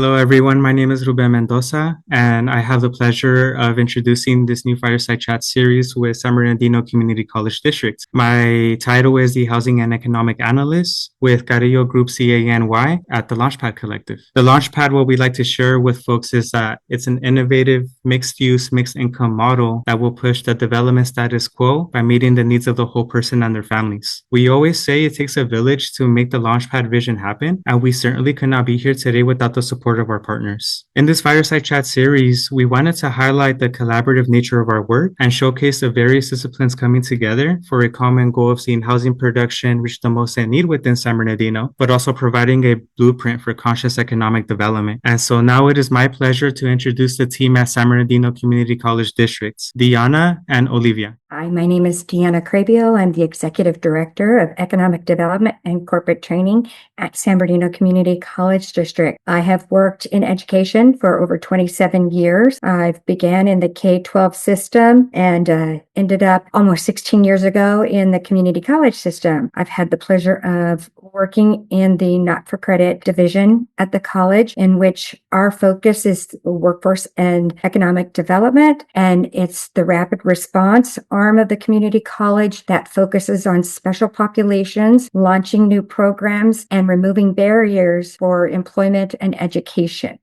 Hello, everyone. My name is Ruben Mendoza, and I have the pleasure of introducing this new Fireside Chat series with San Bernardino Community College District. My title is the Housing and Economic Analyst with Carrillo Group CANY at the LaunchPad Collective. The LaunchPad, what we like to share with folks is that it's an innovative mixed-use, mixed-income model that will push the development status quo by meeting the needs of the whole person and their families. We always say it takes a village to make the LaunchPad vision happen, and we certainly could not be here today without the support of our partners. In this Fireside Chat series, we wanted to highlight the collaborative nature of our work and showcase the various disciplines coming together for a common goal of seeing housing production reach the most in need within San Bernardino, but also providing a blueprint for conscious economic development. And so now it is my pleasure to introduce the team at San Bernardino Community College Districts, Deanna and Olivia. Hi, my name is Deanna Krehbiel. I'm the Executive Director of Economic Development and Corporate Training at San Bernardino Community College District. I have worked in education for over 27 years. I've began in the K-12 system and ended up almost 16 years ago in the community college system. I've had the pleasure of working in the not-for-credit division at the college, in which our focus is workforce and economic development, and it's the rapid response arm of the community college that focuses on special populations, launching new programs, and removing barriers for employment and education.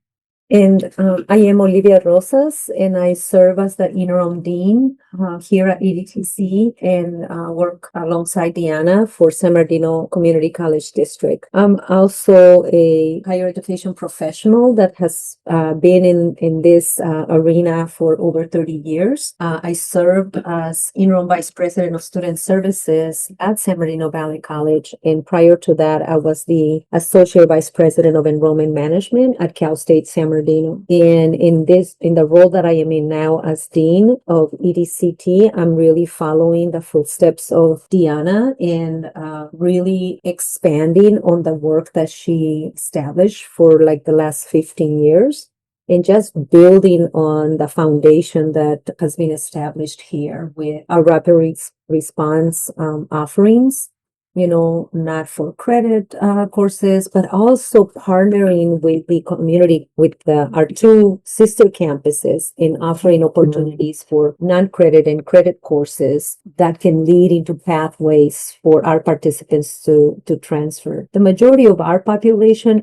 And I am Olivia Rosas, and I serve as the Interim Dean here at EDTC and work alongside Deanna for San Bernardino Community College District. I'm also a higher education professional that has been in this arena for over 30 years. I served as Interim Vice President of Student Services at San Bernardino Valley College, and prior to that, I was the Associate Vice President of Enrollment Management at Cal State San Bernardino. And in the role that I am in now as Dean of EDCT, I'm really following the footsteps of Deanna and really expanding on the work that she established for like the last 15 years. And just building on the foundation that has been established here with our rapid response offerings, not for credit courses, but also partnering with the community, with our two sister campuses in offering opportunities for non-credit and credit courses that can lead into pathways for our participants to transfer. The majority of our population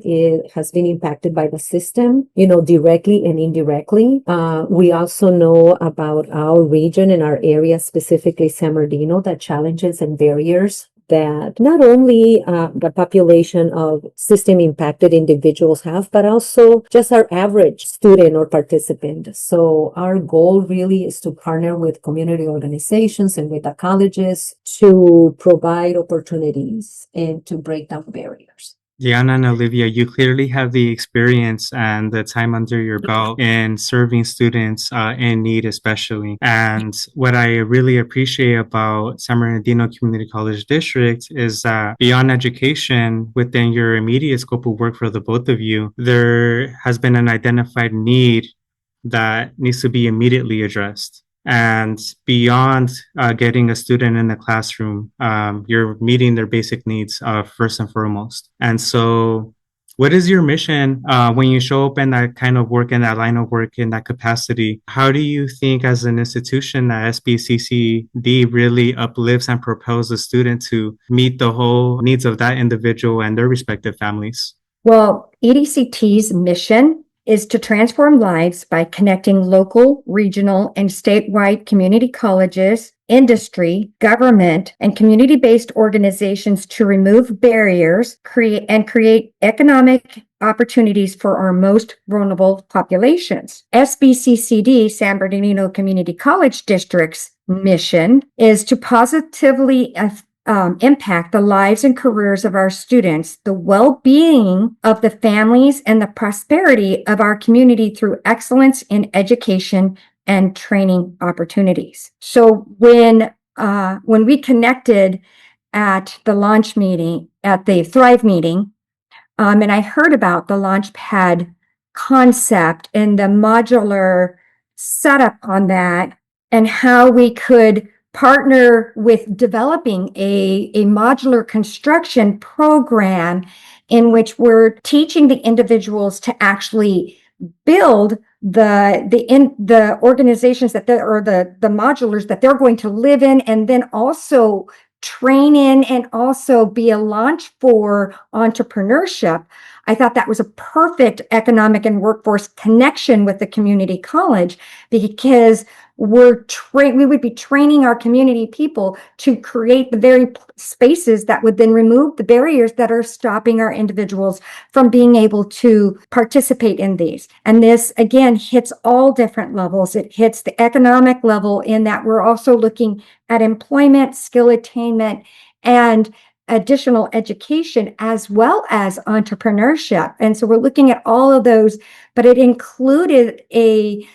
has been impacted by the system, directly and indirectly. We also know about our region and our area, specifically San Bernardino, the challenges and barriers that not only the population of system impacted individuals have, but also just our average student or participant. So our goal really is to partner with community organizations and with the colleges to provide opportunities and to break down barriers. Deanna and Olivia, you clearly have the experience and the time under your belt in serving students in need, especially. And what I really appreciate about San Bernardino Community College District is that beyond education, within your immediate scope of work for the both of you, there has been an identified need that needs to be immediately addressed. And beyond getting a student in the classroom, you're meeting their basic needs first and foremost. And so what is your mission when you show up in that kind of work, in that line of work, in that capacity? How do you think as an institution that SBCCD really uplifts and propels the student to meet the whole needs of that individual and their respective families? Well, EDCT's mission is to transform lives by connecting local, regional, and statewide community colleges, industry, government, and community-based organizations to remove barriers, create economic opportunities for our most vulnerable populations. SBCCD, San Bernardino Community College District's mission is to positively impact the lives and careers of our students, the well-being of the families, and the prosperity of our community through excellence in education and training opportunities. So when we connected at the launch meeting, at the Thrive meeting, and I heard about the LaunchPad concept and the modular setup on that, and how we could partner with developing a modular construction program in which we're teaching the individuals to actually build the organizations that or the modulars that they're going to live in, and then also train in and also be a launch for entrepreneurship. I thought that was a perfect economic and workforce connection with the community college, because we would be training our community people to create the very spaces that would then remove the barriers that are stopping our individuals from being able to participate in these. And this, again, hits all different levels. It hits the economic level in that we're also looking at employment, skill attainment, and additional education, as well as entrepreneurship. And so we're looking at all of those, but it included a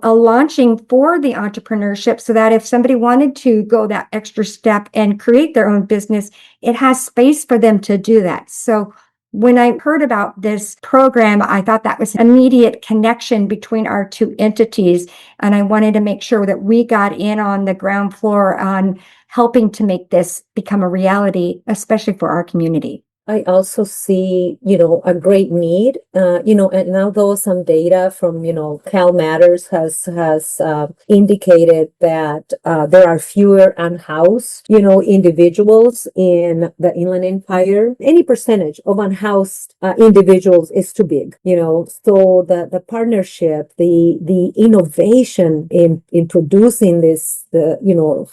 launching for the entrepreneurship, so that if somebody wanted to go that extra step and create their own business, it has space for them to do that. So when I heard about this program, I thought that was an immediate connection between our two entities. And I wanted to make sure that we got in on the ground floor on helping to make this become a reality, especially for our community. I also see, a great need, and although some data from, Cal Matters has indicated that there are fewer unhoused, individuals in the Inland Empire. Any percentage of unhoused individuals is too big, so the partnership, the innovation in producing this,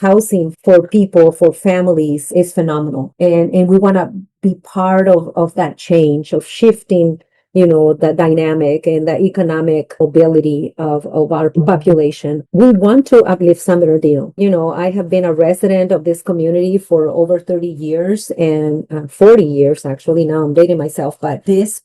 housing for people, for families is phenomenal. And we want to be part of that change, of shifting, the dynamic and the economic mobility of our population. We want to uplift San Bernardino. I have been a resident of this community for over 30 years and 40 years, actually. Now I'm dating myself, but this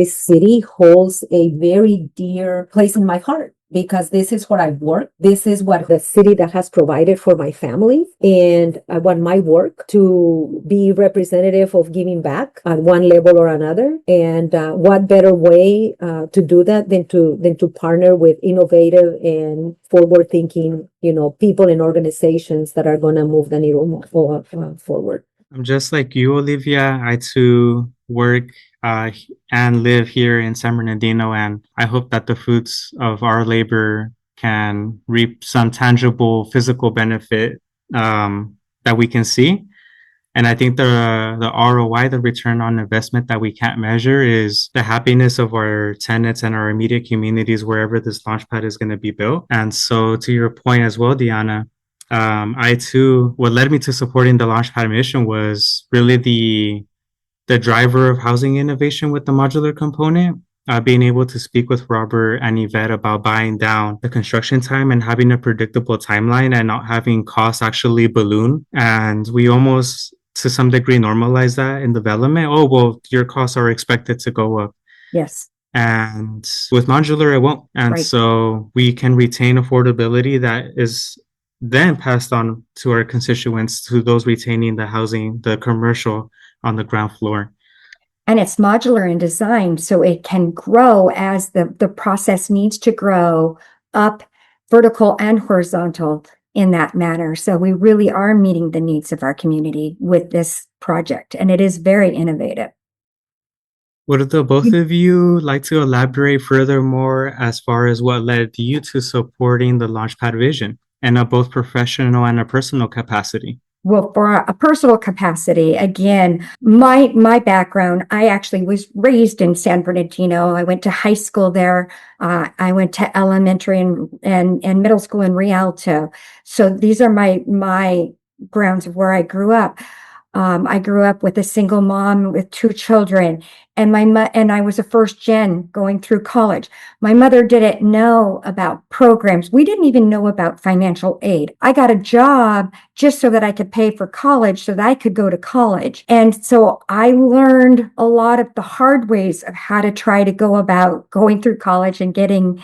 city holds a very dear place in my heart, because this is where I work. This is what the city that has provided for my family. And I want my work to be representative of giving back at one level or another. And what better way to do that than to partner with innovative and forward-thinking, people and organizations that are going to move the needle forward. I'm just like you, Olivia. I too work and live here in San Bernardino, and I hope that the fruits of our labor can reap some tangible physical benefit that we can see. And I think the ROI, the return on investment that we can't measure, is the happiness of our tenants and our immediate communities wherever this LaunchPad is going to be built. And so, to your point as well, Deanna, I too, what led me to supporting the LaunchPad mission was really the driver of housing innovation with the modular component. Being able to speak with Robert and Yvette about buying down the construction time and having a predictable timeline and not having costs actually balloon. And we almost, to some degree, normalize that in development. Oh, well, your costs are expected to go up. Yes. And with modular, it won't. And Right. So we can retain affordability that is then passed on to our constituents, to those retaining the housing, the commercial on the ground floor. And it's modular in design, so it can grow as the process needs to grow up, vertical and horizontal in that manner. So we really are meeting the needs of our community with this project, and it is very innovative. Would the both of you like to elaborate furthermore as far as what led you to supporting the LaunchPad vision in a both professional and a personal capacity? Well, for a personal capacity, again, my background, I actually was raised in San Bernardino. I went to high school there. I went to elementary and middle school in Rialto. So these are my grounds of where I grew up. I grew up with a single mom with two children, and I was a first gen going through college. My mother didn't know about programs. We didn't even know about financial aid. I got a job just so that I could pay for college, so that I could go to college. And so I learned a lot of the hard ways of how to try to go about going through college and getting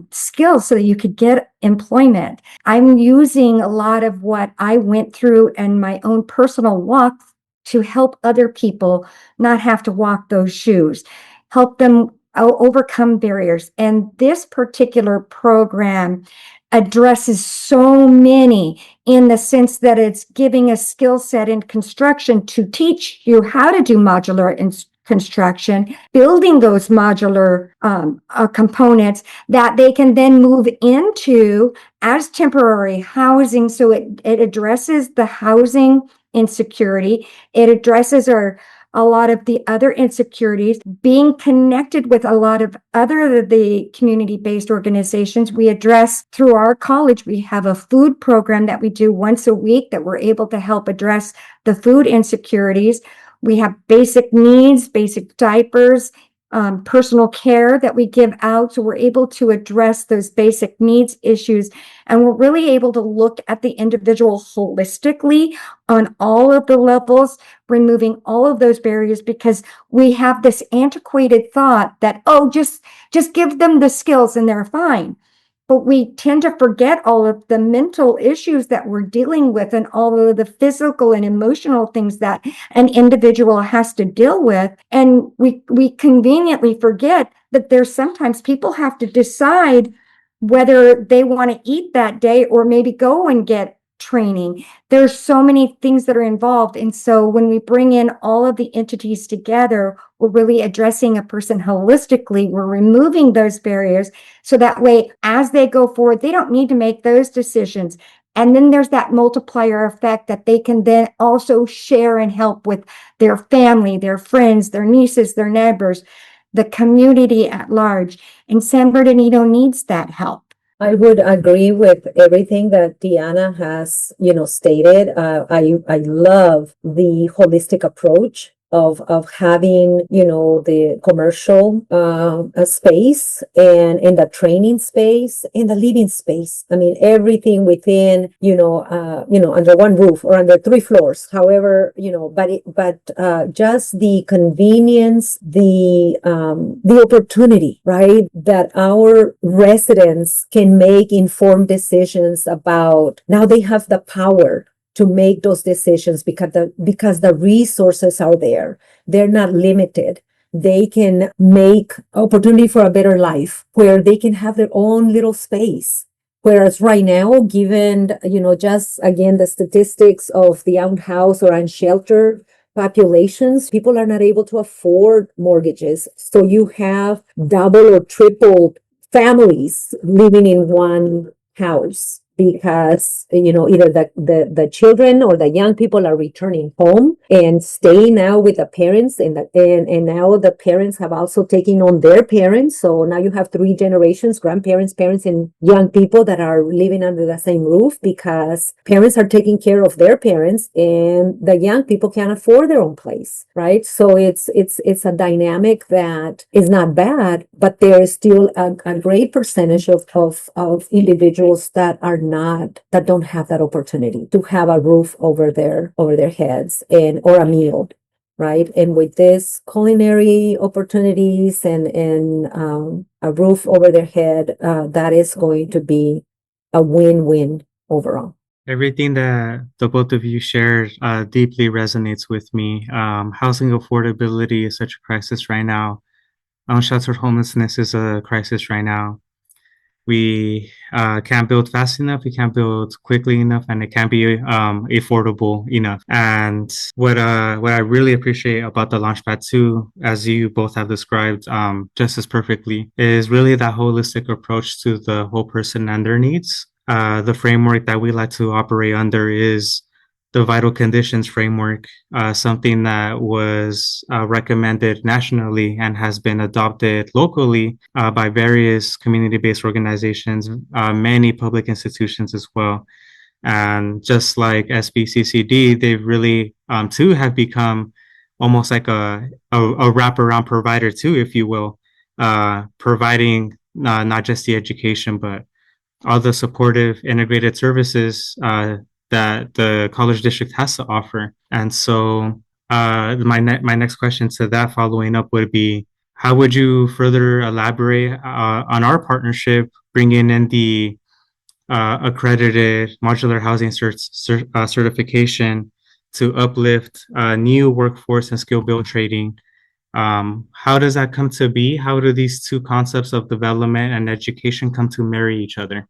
skills so that you could get employment. I'm using a lot of what I went through and my own personal walk to help other people not have to walk those shoes, help them overcome barriers. And this particular program addresses so many, in the sense that it's giving a skill set in construction to teach you how to do modular construction, building those modular components that they can then move into as temporary housing. So it addresses the housing insecurity. It addresses a lot of the other insecurities, being connected with a lot of other of the community-based organizations we address through our college. We have a food program that we do once a week that we're able to help address the food insecurities. We have basic needs, basic diapers, personal care that we give out. So we're able to address those basic needs issues. And we're really able to look at the individual holistically on all of the levels, removing all of those barriers, because we have this antiquated thought that, oh, just give them the skills and they're fine. But we tend to forget all of the mental issues that we're dealing with and all of the physical and emotional things that an individual has to deal with. And we conveniently forget that there's sometimes people have to decide whether they want to eat that day or maybe go and get training. There's so many things that are involved. And so when we bring in all of the entities together, we're really addressing a person holistically. We're removing those barriers. So that way, as they go forward, they don't need to make those decisions. And then there's that multiplier effect that they can then also share and help with their family, their friends, their nieces, their neighbors, the community at large. And San Bernardino needs that help. I would agree with everything that Deanna has, stated. I love the holistic approach of having, the commercial space and the training space and the living space. I mean, everything within, under one roof or under 3 floors, however, but just the convenience, the opportunity, right? That our residents can make informed decisions about. Now they have the power to make those decisions because the resources are there. They're not limited. They can make opportunity for a better life where they can have their own little space. Whereas right now, given, just again, the statistics of the unhoused or unsheltered populations, people are not able to afford mortgages. So you have double or triple families living in one house, because either the children or the young people are returning home and staying now with the parents, and now the parents have also taken on their parents. So now you have 3 generations, grandparents, parents, and young people that are living under the same roof because parents are taking care of their parents and the young people can't afford their own place, right? So it's a dynamic that is not bad, but there is still a great percentage of individuals that don't have that opportunity to have a roof over their heads or a meal, right? And with this culinary opportunities and a roof over their head, that is going to be a win-win overall. Everything that the both of you shared deeply resonates with me. Housing affordability is such a crisis right now. Unsheltered homelessness is a crisis right now. We can't build fast enough, we can't build quickly enough, and it can't be affordable enough. And what I really appreciate about the LaunchPad 2, as you both have described just as perfectly, is really that holistic approach to the whole person and their needs. The framework that we like to operate under is the vital conditions framework, something that was recommended nationally and has been adopted locally by various community-based organizations, many public institutions as well. And just like SBCCD, they've really too have become almost like a wraparound provider too, if you will, providing not just the education, but all the supportive integrated services that the college district has to offer. And so my next question to that following up would be, how would you further elaborate on our partnership, bringing in the accredited modular housing certification to uplift new workforce and skill build training? How does that come to be? How do these two concepts of development and education come to marry each other?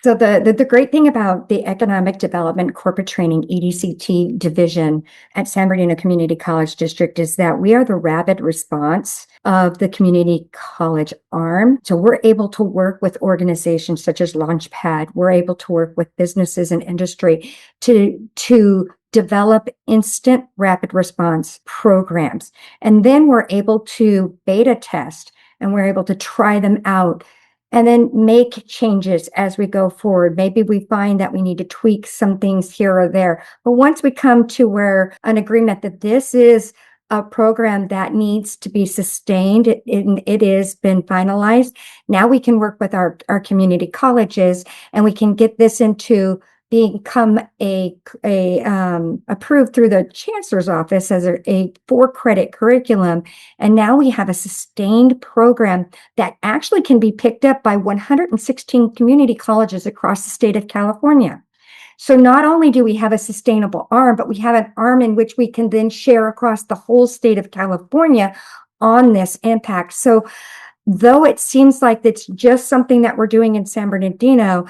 So the great thing about the Economic Development Corporate Training EDCT division at San Bernardino Community College District is that we are the rapid response of the community college arm. So we're able to work with organizations such as LaunchPad. We're able to work with businesses and industry to develop instant rapid response programs. And then we're able to beta test and we're able to try them out and then make changes as we go forward. Maybe we find that we need to tweak some things here or there. But once we come to where an agreement that this is a program that needs to be sustained, it has been finalized. Now we can work with our community colleges and we can get this into become approved through the chancellor's office as a 4-credit curriculum. And now we have a sustained program that actually can be picked up by 116 community colleges across the state of California. So not only do we have a sustainable arm, but we have an arm in which we can then share across the whole state of California on this impact. So though it seems like it's just something that we're doing in San Bernardino,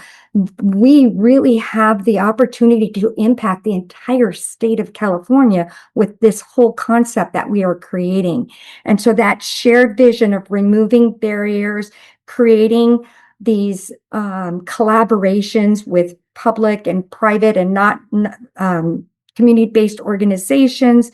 we really have the opportunity to impact the entire state of California with this whole concept that we are creating. And so that shared vision of removing barriers, creating these collaborations with public and private and not community-based organizations,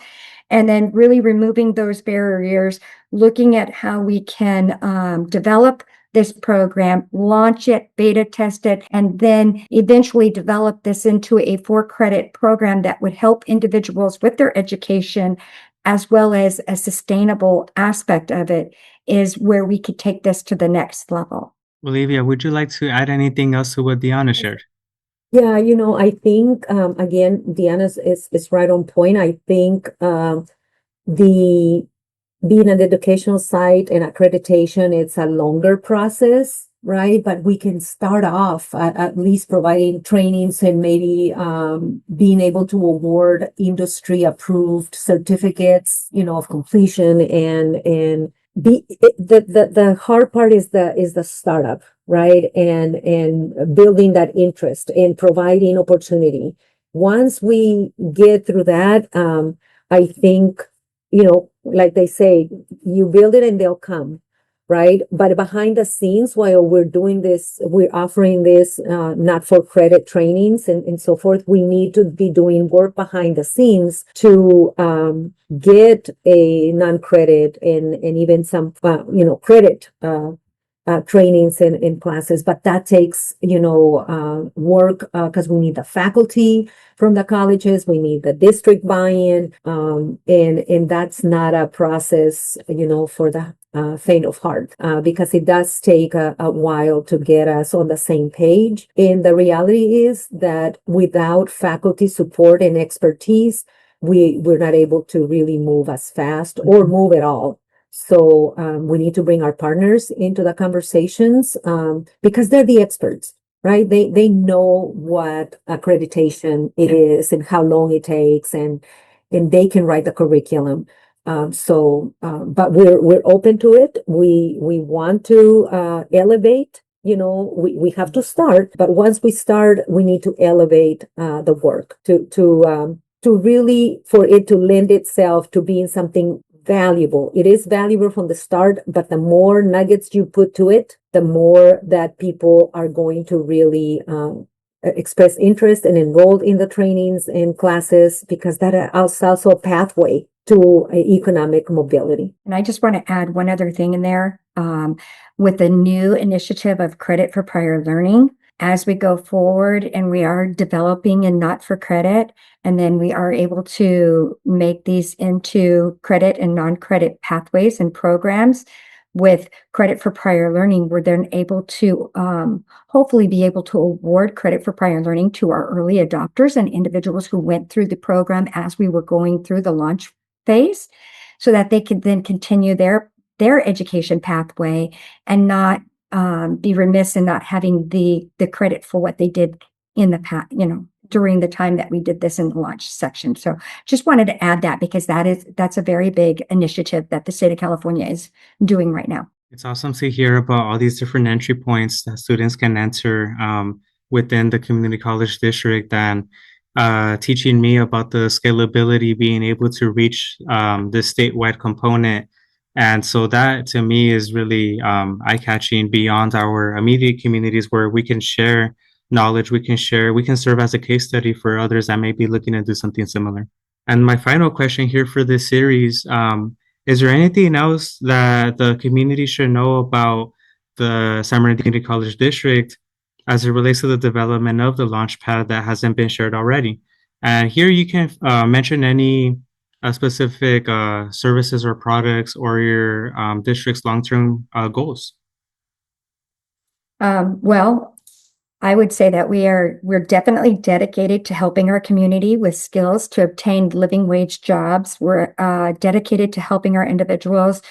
and then really removing those barriers, looking at how we can develop this program, launch it, beta test it, and then eventually develop this into a 4-credit program that would help individuals with their education, as well as a sustainable aspect of it, is where we could take this to the next level. Olivia, would you like to add anything else to what Deanna shared? Yeah, I think, again, Deanna is right on point. I think being an educational site and accreditation, it's a longer process, right? But we can start off at least providing trainings and maybe being able to award industry approved certificates, of completion and the hard part is the startup, right? And building that interest and providing opportunity. Once we get through that, I think, like they say, you build it and they'll come, right? But behind the scenes, while we're doing this, we're offering this not for credit trainings and so forth, we need to be doing work behind the scenes to get a non-credit and even some, credit trainings and classes, but that takes, work because we need the faculty from the colleges, we need the district buy-in, and that's not a process, for the faint of heart, because it does take a while to get us on the same page. And the reality is that without faculty support and expertise, we're not able to really move as fast or move at all. So we need to bring our partners into the conversations because they're the experts, right? They know what accreditation it is and how long it takes, and they can write the curriculum. But we're open to it. We want to elevate. We have to start, but once we start, we need to elevate the work to really, for it to lend itself to being something valuable. It is valuable from the start, but the more nuggets you put to it, the more that people are going to really express interest and enroll in the trainings and classes, because that is also a pathway to economic mobility. And I just want to add one other thing in there. With the new initiative of credit for prior learning, as we go forward and we are developing a not for credit, and then we are able to make these into credit and non-credit pathways and programs with credit for prior learning, we're then able to hopefully be able to award credit for prior learning to our early adopters and individuals who went through the program as we were going through the launch phase, so that they could then continue their education pathway and not be remiss in not having the credit for what they did in the past, during the time that we did this in the launch section. So just wanted to add that, because that's a very big initiative that the state of California is doing right now. It's awesome to hear about all these different entry points that students can enter within the community college district and teaching me about the scalability, being able to reach this statewide component. And so that to me is really eye-catching beyond our immediate communities where we can share knowledge, we can serve as a case study for others that may be looking to do something similar. And my final question here for this series, is there anything else that the community should know about the San Bernardino College District as it relates to the development of the LaunchPad that hasn't been shared already? And here you can mention any specific services or products or your district's long-term goals. Well, I would say that we're definitely dedicated to helping our community with skills to obtain living wage jobs. We're dedicated to helping our individuals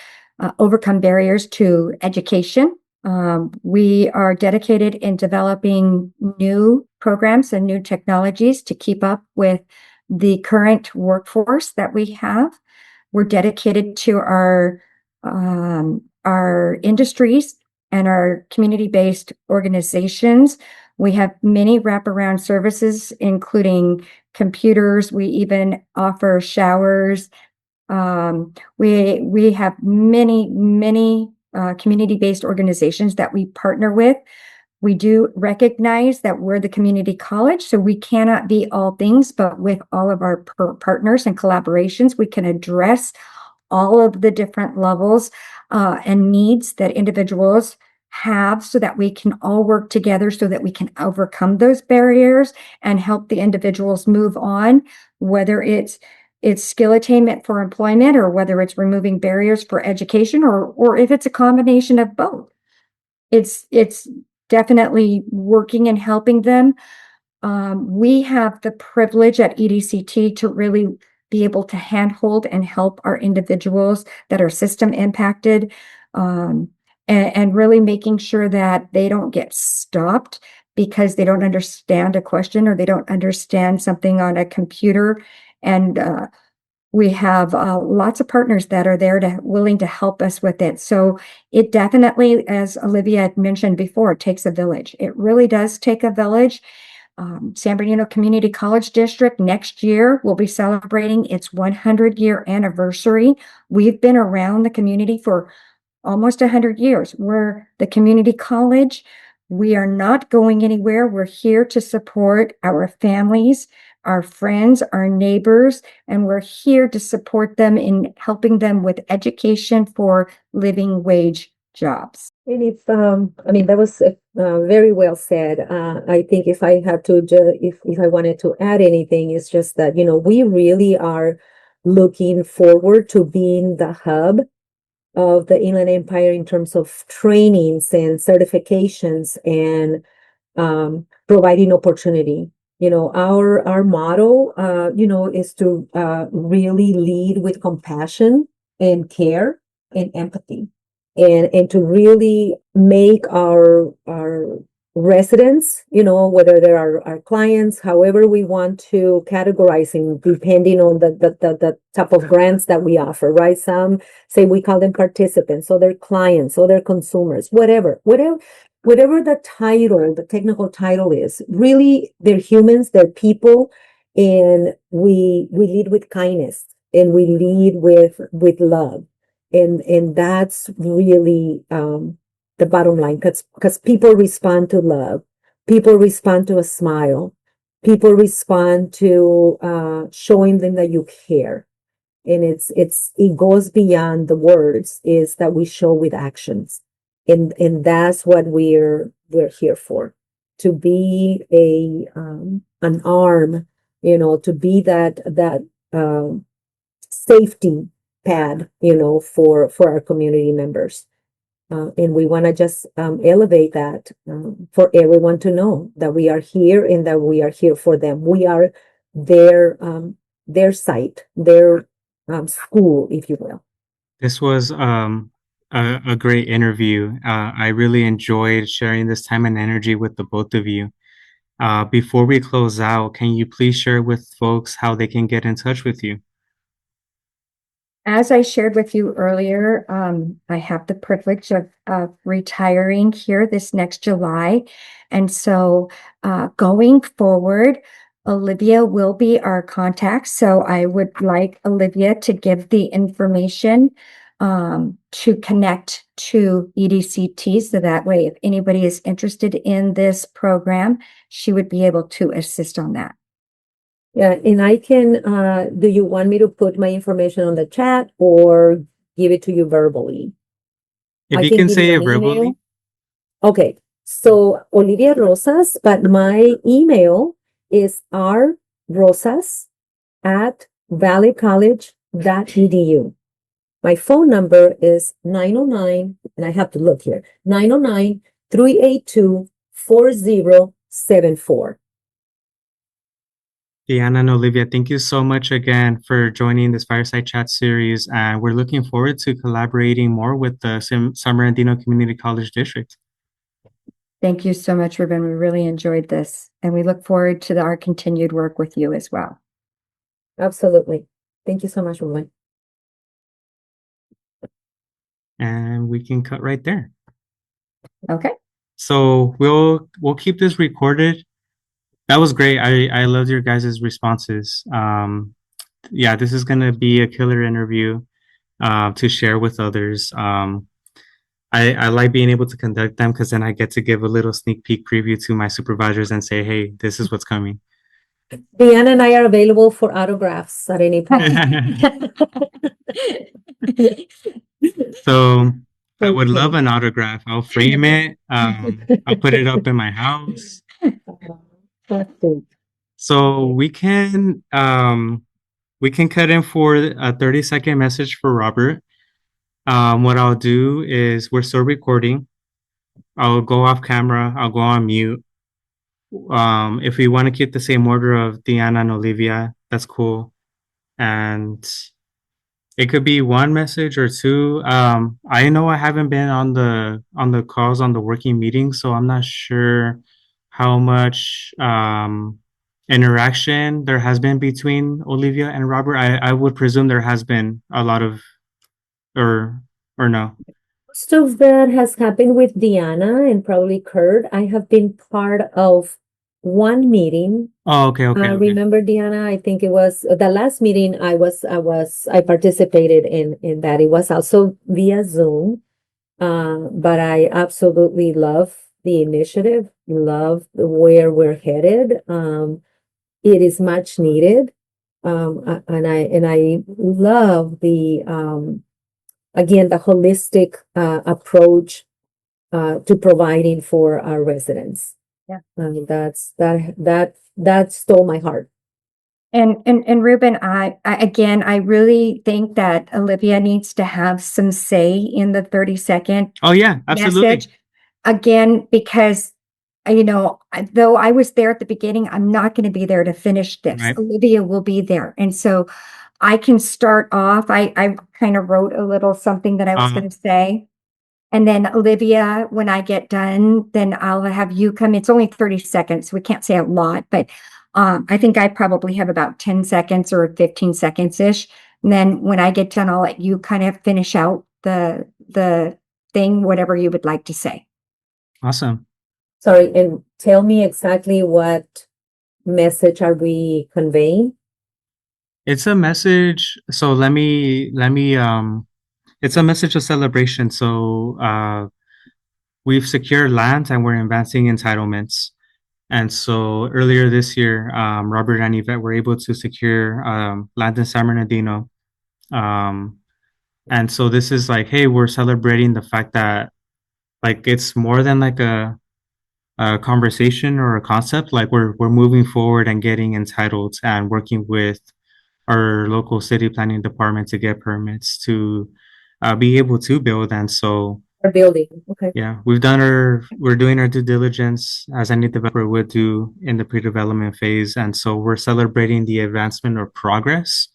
overcome barriers to education. We are dedicated in developing new programs and new technologies to keep up with the current workforce that we have. We're dedicated to our industries and our community-based organizations. We have many wraparound services, including computers. We even offer showers. We have many community-based organizations that we partner with. We do recognize that we're the community college, so we cannot be all things, but with all of our partners and collaborations, we can address all of the different levels and needs that individuals have so that we can all work together so that we can overcome those barriers and help the individuals move on, whether it's skill attainment for employment or whether it's removing barriers for education or if it's a combination of both. It's definitely working and helping them. We have the privilege at EDCT to really be able to handhold and help our individuals that are system impacted, and really making sure that they don't get stopped because they don't understand a question or they don't understand something on a computer. And we have lots of partners that are there willing to help us with it. So it definitely, as Olivia had mentioned before, takes a village. It really does take a village. San Bernardino Community College District next year will be celebrating its 100-year anniversary. We've been around the community for almost 100 years. We're the community college. We are not going anywhere. We're here to support our families, our friends, our neighbors, and we're here to support them in helping them with education for living wage jobs. And if, that was very well said. I think if I had to, if I wanted to add anything, it's just that, we really are looking forward to being the hub of the Inland Empire in terms of trainings and certifications and providing opportunity. Our motto, is to really lead with compassion and care and empathy. And to really make our residents, whether they are our clients, however we want to categorizing, depending on the type of grants that we offer, right? Some say we call them participants, so they're clients, so they're consumers, whatever the title, the technical title is, really they're humans, they're people, and we lead with kindness and we lead with love. And that's really the bottom line, because people respond to love, people respond to a smile, people respond to showing them that you care, and it goes beyond the words, is that we show with actions, and that's what we're here for, to be an arm, to be that safety pad, for our community members. And we want to just elevate that for everyone to know that we are here and that we are here for them. We are their site, their school, if you will. This was a great interview. I really enjoyed sharing this time and energy with the both of you. Before we close out, can you please share with folks how they can get in touch with you? As I shared with you earlier, I have the privilege of retiring here this next July. And so going forward, Olivia will be our contact. So I would like Olivia to give the information to connect to EDCT. So that way, if anybody is interested in this program, she would be able to assist on that. Yeah, and I can, do you want me to put my information on the chat or give it to you verbally? If I you can can give you say it an verbally. email. Okay, so Olivia Rosas, but my email is rrosas@valleycollege.edu. My phone number is 909, and I have to look here, 909-382-4074. Deanna and Olivia, thank you so much again for joining this Fireside Chat series. And we're looking forward to collaborating more with the San Bernardino Community College District. Thank you so much, Ruben. We really enjoyed this, and we look forward to our continued work with you as well. Absolutely. Thank you so much, Ruben. And we can cut right there. Okay. So we'll keep this recorded. That was great. I loved your guys' responses. Yeah, this is gonna be a killer interview to share with others. I like being able to conduct them because then I get to give a little sneak peek preview to my supervisors and say, hey, this is what's coming. Deanna and I are available for autographs at any point. So I would Okay. love an autograph. I'll frame it. I'll put it up in my house. That's good. So we can cut in for a 30-second message for Robert. What I'll do is we're still recording. I'll go off camera. I'll go on mute. If we want to keep the same order of Deanna and Olivia, that's cool. And it could be one message or two. I know I haven't been on the calls on the working meetings, so I'm not sure how much interaction there has been between Olivia and Robert. I would presume there has been a lot of or no. Most of that has happened with Deanna and probably Kurt. I have been part of one meeting. Oh, okay. Remember, Deanna, I think it was the last meeting I participated in that. It was also via Zoom. But I absolutely love the initiative, love where we're headed. It is much needed. And I love the again, the holistic approach to providing for our residents. Yeah. That stole my heart. And Ruben, I really think that Olivia needs to have some say in the 30-second Oh yeah, absolutely. message. Again, because though I was there at the beginning, I'm not going to be there to finish this. Right. Olivia will be there. And so I can start off. I kind of wrote a little something that I was going to say. And then Olivia, when I get done, then I'll have you come. It's only 30 seconds. So we can't say a lot, but I think I probably have about 10 seconds or 15 seconds-ish. And then when I get done, I'll let you kind of finish out the thing, whatever you would like to say. Awesome. Sorry, and tell me exactly what message are we conveying? It's a message. So let me it's a message of celebration. So we've secured land and we're advancing entitlements. And so earlier this year, Robert and Yvette were able to secure land in San Bernardino. And so this is like, hey, we're celebrating the fact that like it's more than like a conversation or a concept. Like we're moving forward and getting entitled and working with our local city planning department to get permits to be able to build. And so Our building. Okay. yeah, we're doing our due diligence as any developer would do in the pre-development phase. And so we're celebrating the advancement of progress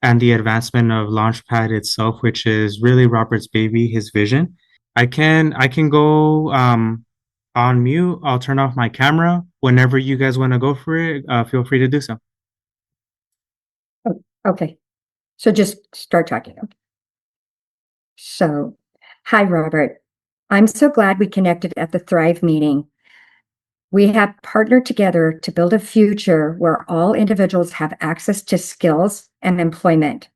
and the advancement of LaunchPad itself, which is really Robert's baby, his vision. I can go on mute. I'll turn off my camera. Whenever you guys want to go for it, feel free to do so. Okay. So just start talking. So, hi, Robert. I'm so glad we connected at the Thrive meeting. We have partnered together to build a future where all individuals have access to skills and employment.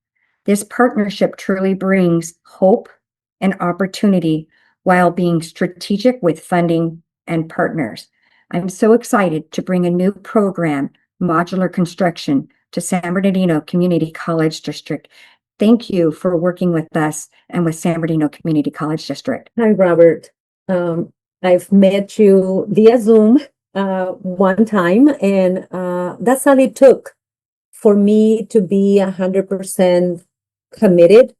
This partnership truly brings hope and opportunity while being strategic with funding and partners. I'm so excited to bring a new program, modular construction, to San Bernardino Community College District. Thank you for working with us and with San Bernardino Community College District. Hi, Robert. I've met you via Zoom one time, and that's all it took for me to be 100% committed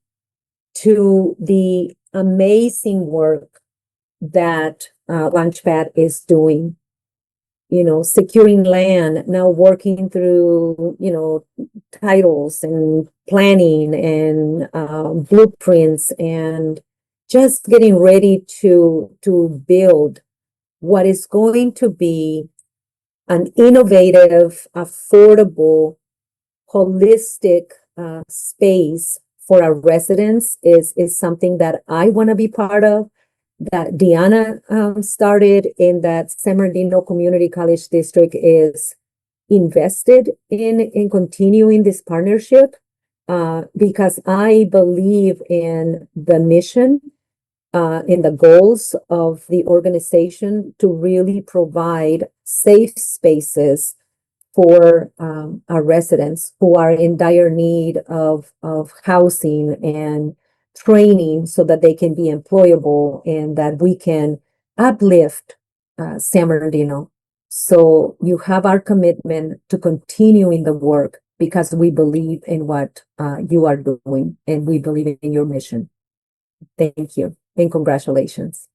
to the amazing work that LaunchPad is doing. You know, securing land, now working through, you know, titles and planning and blueprints, and just getting ready to build what is going to be an innovative, affordable, holistic space for our residents is something that I want to be part of, that Deanna started, in that San Bernardino Community College District is invested in continuing this partnership, because I believe in the mission, in the goals of the organization to really provide safe spaces for our residents who are in dire need of housing and training, so that they can be employable and that we can uplift San Bernardino. So you have our commitment to continuing the work, because we believe in what you are doing, and we believe in your mission. Thank you and congratulations.